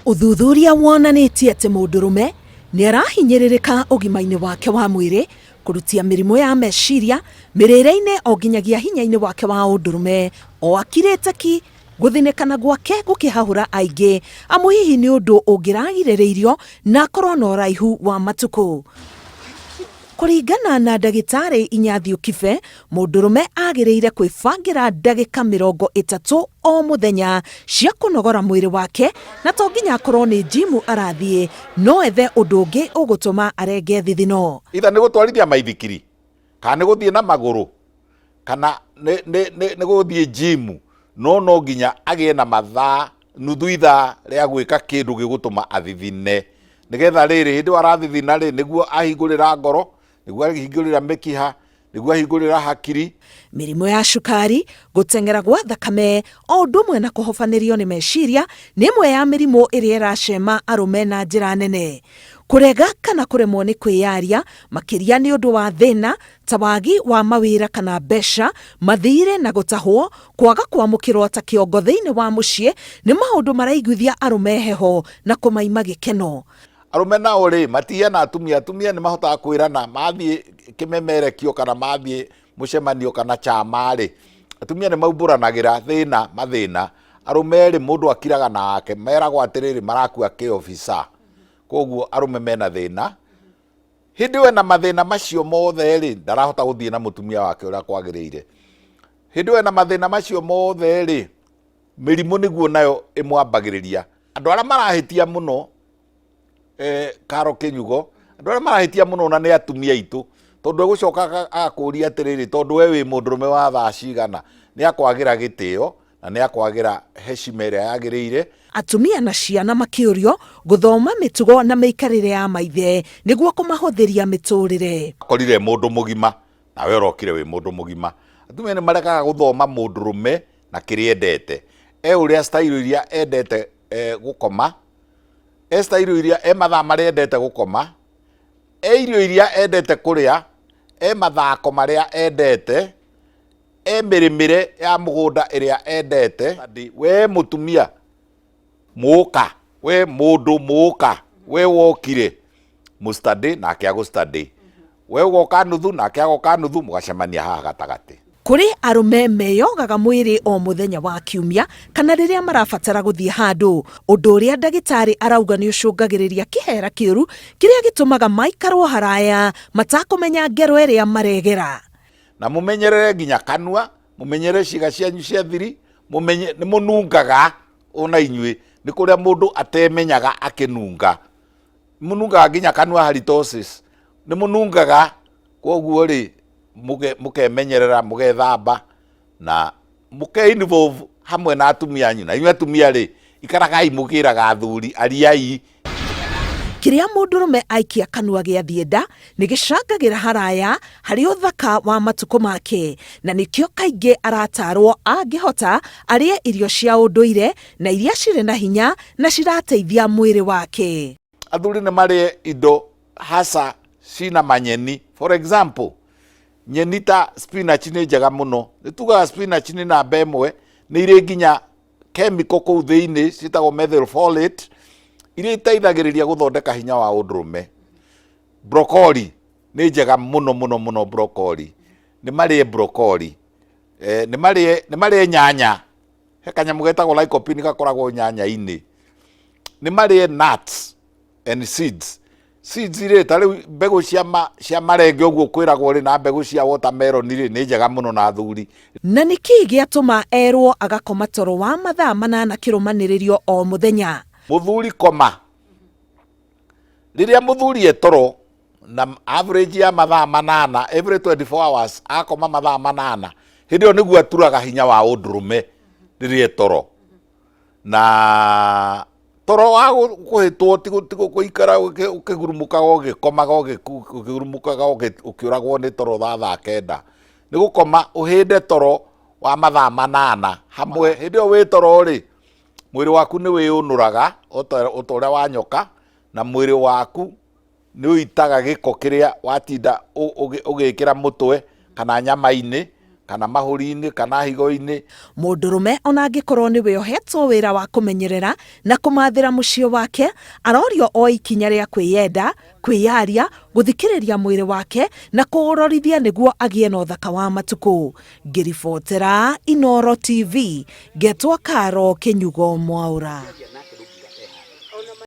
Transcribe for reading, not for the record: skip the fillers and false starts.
Uthuthuria wonanitie ati mundurume ni arahinyiririka ugimaini wake wa mwiri kurutia mirimu ya meciria mirire-ini o nginyagia hinya-ini wake wa undurume o akirite ki guthinikana gwake gukihahura aingi amu hihi ni undu ungiragiririirio na akorwo na uraihu wa matuku. Kuringana na ndagitari Inyathi Kibe, mundurume agiriire kwibangira ndagika 30 o muthenya cia kunogora mwiri wake na to nginya akorwo ni jimu arathie no ethe undu ungi ugutuma arenge thithino. Itha ni gutwarithia maithikiri kana ni guthie na maguru kana ni guthie jimu no nginya agie na mathaa nuthu ithaa ria gwika kindu gigutuma athithine nigetha riri hindi arathithina ri niguo ahingurira ngoro niguo ahingurira mikiha niguo ahingurira hakiri. Mirimu ya cukari, gutengera gwa thakame o undu umwe na kuhofanirio ni meciria ni imwe ya mirimu iria iracema arume na njira nene. Kurega kana kuremwo ni kwiyaria makiria ni undu wa thina ta wagi wa mawira kana besha, mathire na gutahwo, kwaga kwamukirwo ta kiongo thiini wa mucii ni maundu maraiguithia arume heho na kumaima gikeno. Arume nao ri matia na atumia ni mahotaga kwirana mathie kimemerekio kana mathie mucemanio kana chama ri atumia ni maumburanagira thina mathina arume ri mundu akiraga nake meragwo atiriri marakua ki officer koguo arume mena thina hindi we na mathina macio mothe ri ndarahota guthie na mutumia wake uria kwagiriire hindi we na mathina macio mothe ri mirimu niguo nayo imwambagiriria andu aria marahitia muno Karo Kinyugo andu aria marahitia muno na ni atumia itu tondu egucoka akuria atiriri tondu we wi mundurume wa thaa cigana ni akwagira gitio na ni akwagira heshima iria yagiriire. Atumia na ciana makiurio guthoma mitugo na meikarire ya maithe niguo kumahuthiria miturire. Akorire mundu mugima na we urokire wi mundu mugima. Atumia ni marekaga guthoma mundurume na kiria endete uria style iria endete gukoma style iria mathaa maria endete gukoma irio iria endete kuria mathako maria endete mirimire ya mugunda iria endete. We mutumia muka we mundu muka we wokire mustadi na kiago study we woka nuthu na kiago ka nuthu mugacemania haha gatagati. Kuri arume meyogaga mwiri o muthenya wa kiumia kana riria marabatara guthie handu undu uria ndagitari arauga ni ucungagiriria kihera kiuru kiria gitumaga maikarwo haraya matakumenya ngero iria maregera. Na mumenyerere nginya kanua mumenyerere ciiga cianyu cia thiri mumenye ni munungaga ona inyui ni kuria mundu atemenyaga akinunga munungaga nginya kanua halitosis ni munungaga koguo ri mukemenyerera mugethamba na involve hamwe na atumia anyu na inyuĩ atumia ri ikaragai mugiraga athuri ariai. Kiria mundurume aikia kanua giathie nda ni gicangagira haraya hari uthaka wa matuko make na nikio kaingi aratarwo angihota arie irio cia unduire na iria cire na hinya na cirateithia mwiri wake. Athuri ni marie indo hasa cina manyeni, for example nyeni ta spinach ni njega muno nitugaga spinach ni namba imwe ni iri nginya chemical kuu thiini citagwo methylfolate iria iteithagiriria guthondeka hinya wa undurume. Broccoli ni njega muno broccoli ni marie broccoli ni marie nyanya he kanyamu getagwo lycopene gakoragwo nyanya-ini ni marie nuts and seeds ri tari mbegu cia marenge uguo kwiragwo ri na mbegu cia watermelon ri ni njega muno na athuri. Na niki giatuma erwo agakoma toro wa mathaa 8 kirumaniririo o muthenya. Muthuri koma riria muthuri etoro na average ya mathaa 8 every 24 hours akoma mathaa 8 hindi o niguo aturaga hinya wa undurume riria etoro na toro wa kuhitwo tigo kuikara ukigurumukaga ugikomaga ukigurumukaga ukiuragwo ni toro thaa 9 ni gukoma uhinde toro wa mathaa 8 hamwe hindi o wi toro ri mwiri waku ni wiyunuraga utoria wa nyoka na mwiri waku ni uitaga giko kiria watinda ugikira mutwe kana nyama-ini kana mahuri-inĩ kana higo-inĩ. Mũndũrũme ona angĩkorwo nĩwe ohetwo wĩra wa kũmenyerera na kũmathĩra mũciĩ wake, arorio o ikinya rĩa kwĩyenda, kwĩyaria, gũthikĩrĩria mwĩrĩ wake na kũũrorithia nĩguo agĩe na ũthaka wa matukũ. Ngĩribotera Inooro TV, ngetwo Karo Kĩnyugo Mwaũra.